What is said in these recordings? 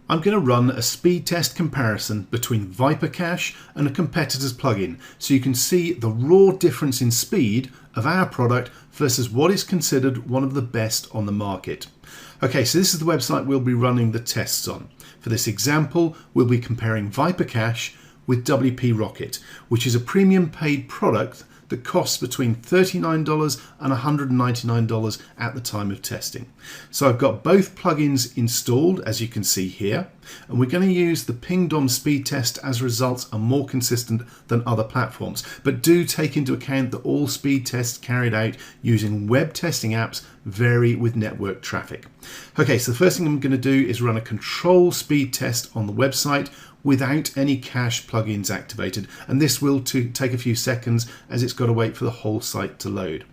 I'm going to run a speed test comparison between ViperCache and a competitor's plugin so you can see the raw difference in speed of our product versus what is considered one of the best on the market. Okay, so this is the website we'll be running the tests on. For this example, we'll be comparing ViperCache with WP Rocket, which is a premium paid product that costs between $39 and $199 at the time of testing. So I've got both plugins installed, as you can see here, and we're going to use the Pingdom speed test as results are more consistent than other platforms. But do take into account that all speed tests carried out using web testing apps vary with network traffic. Okay, so the first thing I'm going to do is run a control speed test on the website without any cache plugins activated, and this will take a few seconds as it's got to wait for the whole site to load.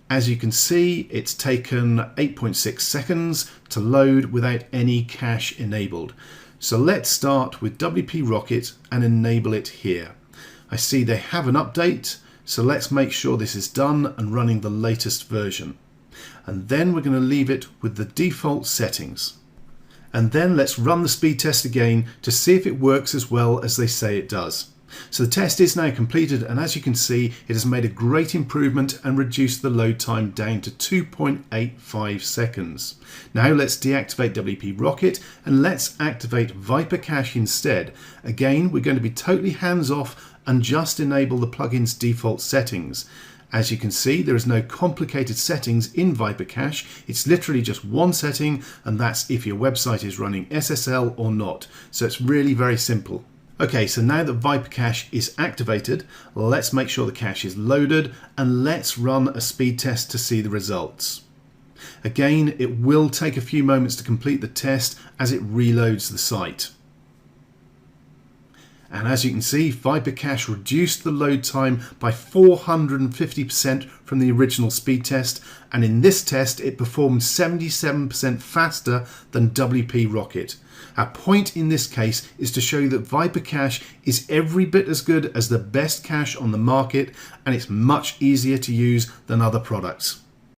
As you can see, it's taken 8.6 seconds to load without any cache enabled. So let's start with WP Rocket and enable it here. I see they have an update, so let's make sure this is done and running the latest version. And then we're going to leave it with the default settings. And then let's run the speed test again to see if it works as well as they say it does. So the test is now completed, and as you can see, it has made a great improvement and reduced the load time down to 2.85 seconds. Now let's deactivate WP Rocket and let's activate ViperCache instead. Again, we're going to be totally hands off and just enable the plugin's default settings. As you can see, there is no complicated settings in ViperCache. It's literally just one setting, and that's if your website is running SSL or not. So it's really very simple. Okay, so now that ViperCache is activated, let's make sure the cache is loaded and let's run a speed test to see the results. Again, it will take a few moments to complete the test as it reloads the site. And as you can see, ViperCache reduced the load time by 450% from the original speed test, and in this test it performed 77% faster than WP Rocket. Our point in this case is to show you that ViperCache is every bit as good as the best cache on the market, and it's much easier to use than other products.